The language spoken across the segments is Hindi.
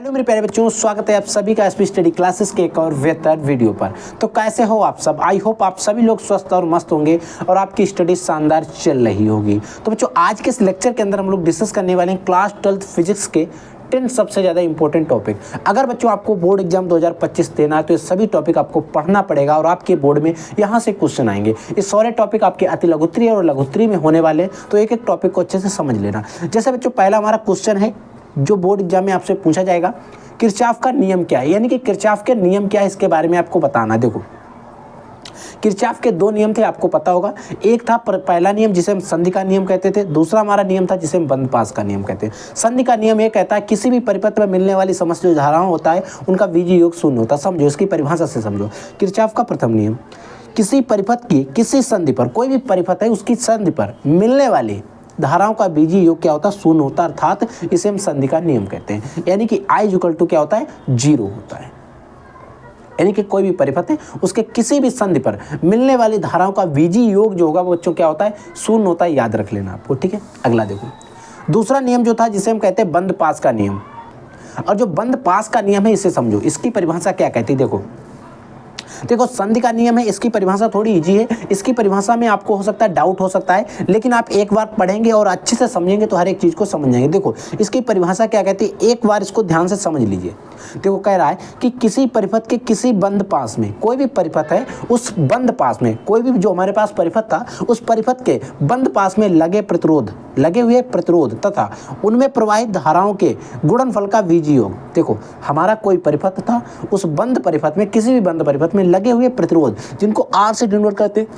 हेलो मेरे प्यारे बच्चों, स्वागत है आप सभी का एसपी स्टडी क्लासेस के एक और बेहतर वीडियो पर। तो कैसे हो आप सब? आई होप आप सभी लोग स्वस्थ और मस्त होंगे और आपकी स्टडी शानदार चल रही होगी। तो बच्चों, आज के इस लेक्चर के अंदर हम लोग डिस्कस करने वाले हैं क्लास 12th फिजिक्स के 10 सबसे ज़्यादा इंपॉर्टेंट टॉपिक। अगर बच्चों आपको बोर्ड एग्जाम 2025 देना है तो ये सभी टॉपिक आपको पढ़ना पड़ेगा और आपके बोर्ड में यहाँ से क्वेश्चन आएंगे। ये सारे टॉपिक आपके अति लघुत्तरी और लघुत्तरी में होने वाले हैं, तो एक एक टॉपिक को अच्छे से समझ लेना। जैसे बच्चों, पहला हमारा क्वेश्चन है जो बोर्ड एग्जाम में आपसे पूछा जाएगा, किरचॉफ का नियम क्या है, यानी कि किरचॉफ के नियम क्या है, इसके बारे में आपको बताना। देखो, किरचॉफ के दो नियम थे, आपको पता होगा। एक था पहला नियम जिसे हम संधि का नियम कहते थे, दूसरा हमारा नियम था जिसे हम बंद पास का नियम कहते हैं। संधि का नियम ये कहता है किसी भी परिपथ में मिलने वाली समस्त जो धाराएं होता है उनका बीजीय योग शून्य होता है। समझो, इसकी परिभाषा से समझो। किरचॉफ का प्रथम नियम, किसी परिपथ की किसी संधि पर, कोई भी परिपथ है उसकी संधि पर मिलने वाली धाराओं का बीजीय योग क्या होता है? शून्य होता है, अर्थात इसे हम संधि का नियम कहते हैं। यानी कि I = क्या होता है? 0 होता है। यानी कि कोई भी परिपथ है उसके किसी भी संधि पर मिलने वाली धाराओं का बीजीय योग जो होगा वो बच्चों क्या होता है? शून्य होता है। याद रख लेना आपको, ठीक है। अगला देखो, दूसरा नियम जो था जिसे हम कहते हैं बंद पास का नियम। और जो बंद पास का नियम है इसे समझो, इसकी परिभाषा क्या कहती है। देखो, संधि का नियम है, इसकी परिभाषा थोड़ी इजी है। इसकी परिभाषा में आपको हो सकता है डाउट हो सकता है, लेकिन आप एक बार पढ़ेंगे और अच्छे से समझेंगे तो हर एक चीज़ को समझ जाएंगे। देखो, इसकी परिभाषा क्या कहती है, एक बार इसको ध्यान से समझ लीजिए। देखो, कह रहा है कि किसी परिपथ के किसी बंद पास में, कोई भी परिपथ है उस बंद पास में, कोई भी जो हमारे पास परिपथ था उस परिपथ के बंद पास में लगे हुए प्रतिरोध तथा उनमें प्रवाहित धाराओं के गुणनफल का बीजीय योग। देखो, हमारा कोई परिपथ था, उस बंद परिपथ में, किसी भी बंद परिपथ में लगे हुए प्रतिरोध, जिनको R से डिनोट करते हैं,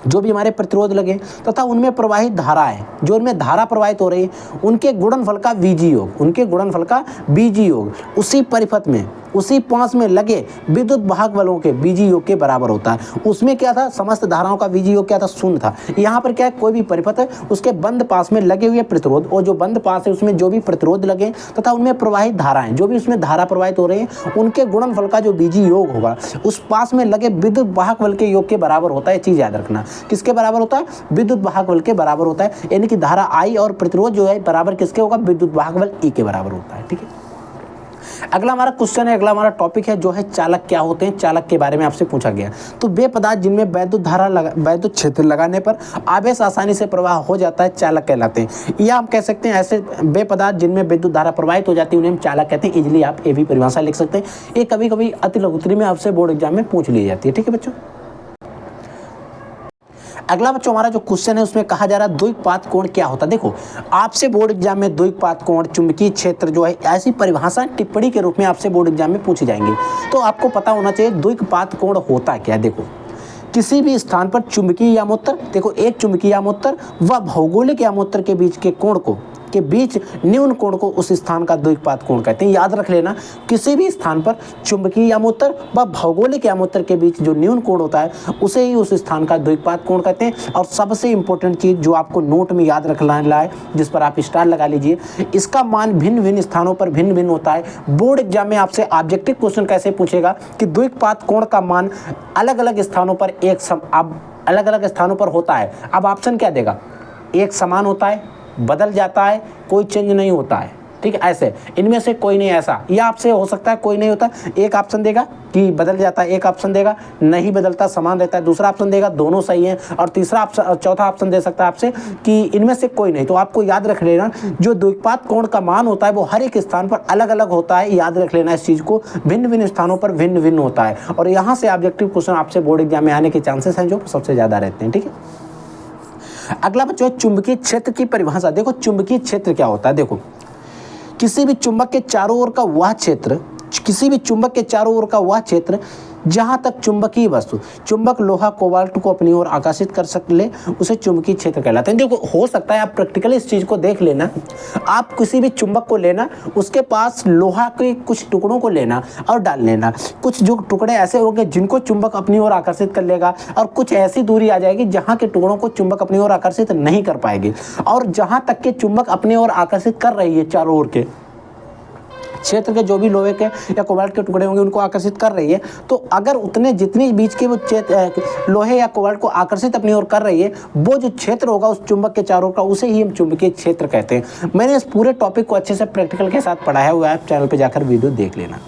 जो भी हमारे प्रतिरोध लगे तथा उनमें प्रवाहित धाराएं, जो उनमें धारा प्रवाहित हो रही है, उनके गुणनफल का बीजीय योग उसी परिपथ में, उसी पास में लगे विद्युत वाहक बलों के बीजीय योग के बराबर होता है। उसमें क्या था? समस्त धाराओं का बीजीय योग क्या था? शून्य था। यहाँ पर क्या है? कोई भी परिपथ है उसके बंद पास में लगे हुए प्रतिरोध, और जो बंद पास है उसमें जो भी प्रतिरोध लगे तथा उनमें प्रवाहित धाराएं, जो भी उसमें धारा प्रवाहित हो रही है, उनके गुणनफल का जो बीजीय योग होगा उस पास में लगे विद्युत वाहक बल के योग के बराबर होता है। चीज़ याद रखना, किसके बराबर होता है? विद्युत वाहक बल के बराबर होता है। यानी कि धारा I और प्रतिरोध जो है बराबर किसके होगा? विद्युत वाहक बल E के बराबर होता है, ठीक है। अगला हमारा क्वेश्चन है, अगला हमारा टॉपिक है जो है चालक क्या होते हैं। चालक के बारे में आपसे पूछा गया। तो वे पदार्थ जिनमें वैद्युत क्षेत्र लगाने पर आवेश आसानी से प्रवाह हो जाता है चालक कहलाते हैं। या हम कह सकते हैं ऐसे वे पदार्थ जिनमें विद्युत धारा प्रवाहित हो जाती है उन्हें हम चालक कहते हैं। इजिली आप ये भी परिभाषा लिख सकते हैं। ये कभी कभी अति लघुत्तरी में आपसे बोर्ड एग्जाम में पूछ ली जाती है, ठीक है बच्चों। अगला बच्चों, हमारा जो क्वेश्चन है उसमें कहा जा रहा है द्विघात कोण क्या होता है। देखो, आपसे बोर्ड एग्जाम में द्विघात कोण, चुंबकीय क्षेत्र जो है, ऐसी परिभाषा टिप्पणी के रूप में आपसे बोर्ड एग्जाम में पूछी जाएंगी। तो आपको पता होना चाहिए द्विघात कोण होता क्या है। देखो, किसी भी स्थान पर चुंबकीय यामोत्तर, देखो एक चुंबकीय यामोत्तर व भौगोलिक यामोत्तर के बीच के कोण को, के बीच न्यून कोण को उस स्थान का द्विघात कोण कहते हैं। याद रख लेना, किसी भी स्थान पर चुंबकीय यामोत्तर व भौगोलिक यामोत्तर के बीच जो न्यून कोण होता है उसे ही उस स्थान का द्विघात कोण कहते हैं। और सबसे इंपॉर्टेंट चीज जो आपको नोट में याद रखना है, जिस पर आप स्टार लगा लीजिए, इसका मान भिन्न भिन्न स्थानों पर भिन्न भिन्न होता है। बोर्ड एग्जाम में आपसे ऑब्जेक्टिव क्वेश्चन कैसे पूछेगा कि द्विघात कोण का मान अलग अलग स्थानों पर अलग अलग स्थानों पर होता है। अब ऑप्शन क्या देगा? एक समान होता है, बदल जाता है, कोई चेंज नहीं होता है, ठीक है। ऐसे इनमें से कोई नहीं, ऐसा या आपसे हो सकता है कोई नहीं होता। एक ऑप्शन देगा कि बदल जाता है, एक ऑप्शन देगा नहीं बदलता, समान रहता है, दूसरा ऑप्शन देगा दोनों सही हैं, और तीसरा ऑप्शन, चौथा ऑप्शन दे सकता है आपसे कि इनमें से कोई नहीं। तो आपको याद रख लेना, जो द्विघात कोण का मान होता है वो हर एक स्थान पर अलग अलग होता है। याद रख लेना इस चीज़ को, भिन्न भिन्न स्थानों पर भिन्न भिन्न होता है। और यहाँ से ऑब्जेक्टिव क्वेश्चन आपसे बोर्ड एग्जाम में आने के चांसेस हैं जो सबसे ज़्यादा रहते हैं, ठीक है। अगला बच्चों, चुंबकीय क्षेत्र की परिभाषा। देखो, चुंबकीय क्षेत्र क्या होता है। देखो, किसी भी चुंबक के चारों ओर का वह क्षेत्र, किसी भी चुंबक के चारों ओर का वह क्षेत्र जहां तक चुंबकीय वस्तु, चुंबक लोहा कोबाल्ट को अपनी ओर आकर्षित कर ले, उसे चुंबकीय क्षेत्र कहलाते हैं। देखो, हो सकता है आप प्रैक्टिकली इस चीज को देख लेना। आप किसी भी चुंबक को लेना, उसके पास लोहा के कुछ टुकड़ों को लेना और डाल लेना। कुछ जो टुकड़े ऐसे होंगे जिनको चुंबक अपनी ओर आकर्षित कर लेगा, और कुछ ऐसी दूरी आ जाएगी जहां के टुकड़ों को चुंबक अपनी ओर आकर्षित नहीं कर पाएगी। और जहां तक के चुंबक अपनी ओर आकर्षित कर रही है चारों ओर के, क्षेत्र के जो भी लोहे के या कोबाल्ट के टुकड़े होंगे उनको आकर्षित कर रही है, तो अगर उतने जितनी बीच के वो लोहे या कोबाल्ट को आकर्षित अपनी ओर कर रही है, वो जो क्षेत्र होगा उस चुंबक के चारों का, उसे ही हम चुंबकीय क्षेत्र कहते हैं। मैंने इस पूरे टॉपिक को अच्छे से प्रैक्टिकल के साथ पढ़ाया हुआ है, चैनल पर जाकर वीडियो देख लेना।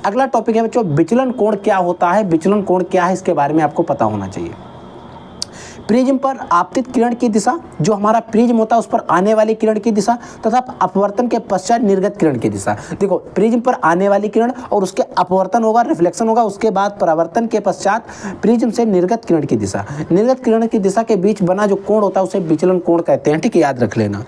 अगला टॉपिक है बच्चों, विचलन कोण क्या होता है। विचलन कोण क्या है इसके बारे में आपको पता होना चाहिए। प्रिज्म पर आपतित किरण की दिशा, जो हमारा प्रिज्म होता है उस पर आने वाली किरण की दिशा, तथा अपवर्तन के पश्चात निर्गत किरण की दिशा। देखो, प्रिज्म पर आने वाली किरण और उसके अपवर्तन होगा, रिफ्लेक्शन होगा, उसके बाद परावर्तन के पश्चात प्रिज्म से निर्गत किरण की दिशा। निर्गत किरण की दिशा के बीच बना जो कोण होता है उसे विचलन कोण कहते हैं। ठीक है, याद रख लेना।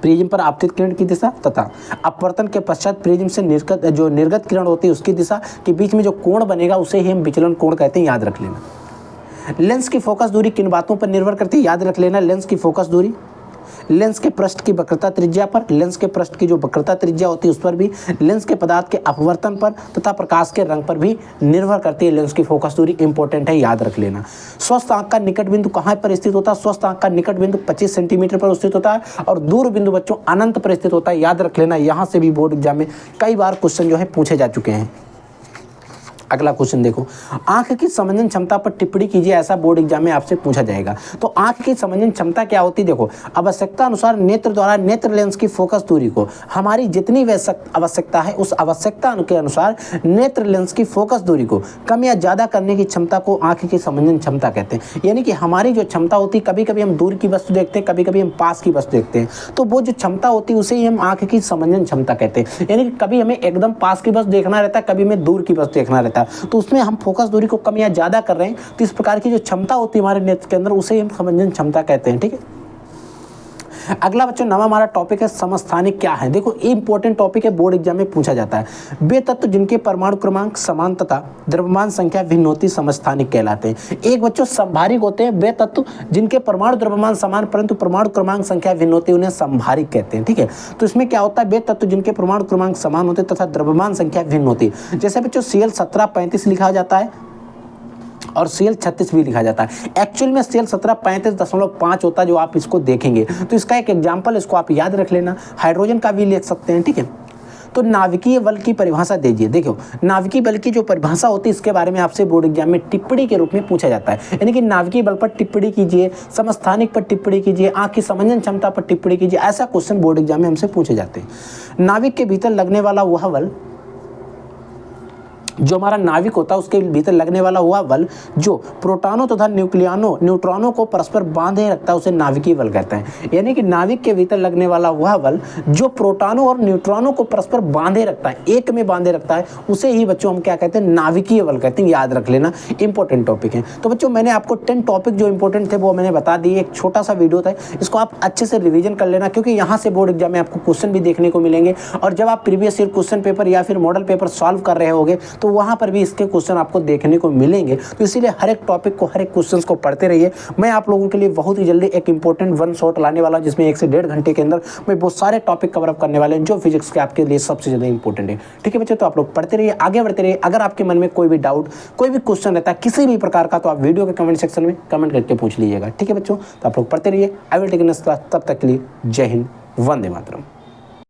प्रिज्म पर आपतित किरण की दिशा तथा अपवर्तन के पश्चात प्रिज्म से निर्गत किरण होती है उसकी दिशा के बीच में जो कोण बनेगा उसे ही हम विचलन कोण कहते हैं, याद रख लेना। लेंस की फोकस दूरी किन बातों पर निर्भर करती है, याद रख लेना। लेंस की फोकस दूरी लेंस के पृष्ठ की वक्रता त्रिज्या पर, लेंस के पृष्ठ की जो वक्रता त्रिज्या होती है उस पर भी, लेंस के पदार्थ के अपवर्तन पर तथा प्रकाश के रंग पर भी निर्भर करती है लेंस की फोकस दूरी। इंपॉर्टेंट है, याद रख लेना। स्वस्थ आंख का निकट बिंदु कहाँ पर स्थित होता है? स्वस्थ आंख का निकट बिंदु 25 सेंटीमीटर पर स्थित होता है और दूर बिंदु बच्चों अनंत पर स्थित होता है, याद रख लेना। यहाँ से भी बोर्ड एग्जाम में कई बार क्वेश्चन जो है पूछे जा चुके हैं। अगला क्वेश्चन देखो, आंख की समंजन क्षमता पर टिप्पणी कीजिए, ऐसा बोर्ड एग्जाम में आपसे पूछा जाएगा। तो आंख की समंजन क्षमता क्या होती है? देखो, आवश्यकता अनुसार नेत्र द्वारा नेत्र लेंस की फोकस दूरी को, हमारी जितनी आवश्यकता है उस आवश्यकता के अनुसार नेत्र लेंस की फोकस दूरी को कम या ज्यादा करने की क्षमता को आंख की समंजन क्षमता कहते हैं। यानी कि हमारी जो क्षमता होती है, कभी कभी हम दूर की वस्तु देखते हैं, कभी कभी हम पास की वस्तु देखते हैं, तो वो जो क्षमता होती है उसे ही हम आंख की समंजन क्षमता कहते हैं। यानी कि कभी हमें एकदम पास की वस्तु देखना रहता है, कभी हमें दूर की वस्तु देखना रहता है, तो उसमें हम फोकस दूरी को कम या ज्यादा कर रहे हैं, तो इस प्रकार की जो क्षमता होती है हमारे नेत्र के अंदर उसे हम समंजन क्षमता कहते हैं। ठीक है, अगला बच्चों नवा हमारा टॉपिक है समस्थानिक क्या है। देखो, ये इंपॉर्टेंट टॉपिक है, बोर्ड एग्जाम में पूछा जाता है। वे तत्व जिनके परमाणु क्रमांक समान तथा द्रव्यमान संख्या भिन्न होती समस्थानिक कहलाते हैं। एक बच्चों संभारिक होते हैं वे तत्व जिनके परमाणु द्रव्यमान समान परंतु परमाणु क्रमांक संख्या भिन्न होती है, उन्हें संभारिक कहते हैं। ठीक है, तो इसमें क्या होता है, वे तत्व जिनके परमाणु क्रमांक समान होते तथा द्रव्यमान संख्या भिन्न होती, जैसे बच्चों Cl1735 लिखा जाता है और Cl36 भी लिखा जाता है। एक्चुअल में Cl1735.5 होता है, जो आप इसको देखेंगे। तो इसका एक एग्जांपल इसको आप याद रख लेना, हाइड्रोजन का भी लिख सकते हैं। ठीक है, तो नाभिकीय बल की परिभाषा दीजिए। देखो, नाभिकीय बल की जो परिभाषा होती है इसके बारे में आपसे बोर्ड एग्जाम में टिप्पणी के रूप में पूछा जाता है। यानी कि नाभिकीय बल पर टिप्पणी कीजिए, समस्थानिक पर टिप्पणी कीजिए, आंख की समंजन क्षमता पर टिप्पणी कीजिए, ऐसा क्वेश्चन बोर्ड एग्जाम में हमसे पूछे जाते हैं। नाभिक के भीतर लगने वाला वह बल, जो हमारा नाभिक होता है उसके भीतर लगने वाला हुआ बल जो प्रोटॉनों तथा न्यूट्रॉनों को परस्पर बांधे रखता है, उसे नाभिकीय बल कहते हैं। यानी कि नाभिक के भीतर लगने वाला वह बल जो प्रोटॉनों और न्यूट्रॉनों को परस्पर बांधे रखता है, एक में बांधे रखता है, उसे ही बच्चों हम क्या कहते हैं, नाभिकीय बल कहते हैं। याद रख लेना, इंपॉर्टेंट टॉपिक है। तो बच्चों मैंने आपको 10 टॉपिक जो इंपॉर्टेंट थे वो मैंने बता दिए। एक छोटा सा वीडियो था, इसको आप अच्छे से रिविजन कर लेना, क्योंकि यहाँ से बोर्ड एग्जाम में आपको क्वेश्चन भी देखने को मिलेंगे, और जब आप प्रीवियस ईयर क्वेश्चन पेपर या फिर मॉडल पेपर सॉल्व कर रहे होगे तो वहाँ पर भी इसके क्वेश्चन आपको देखने को मिलेंगे। तो इसीलिए हर एक टॉपिक को, हर एक क्वेश्चन को पढ़ते रहिए। मैं आप लोगों के लिए बहुत ही जल्दी एक इंपॉर्टेंट वन शॉट लाने वाला हूं, जिसमें 1 से 1.5 घंटे के अंदर मैं बहुत सारे टॉपिक कवर अप करने वाले हैं जो फिजिक्स के आपके लिए सबसे ज़्यादा इंपॉर्टेंट है। ठीक है बच्चों, तो आप लोग पढ़ते रहिए, आगे बढ़ते रहिए। अगर आपके मन में कोई भी डाउट, कोई भी क्वेश्चन रहता है किसी भी प्रकार का, तो आप वीडियो के कमेंट सेक्शन में कमेंट करके पूछ लीजिएगा। ठीक है बच्चों, तो आप लोग पढ़ते रहिए। I will take next class. तब तक के लिए जय हिंद, वंदे मातरम।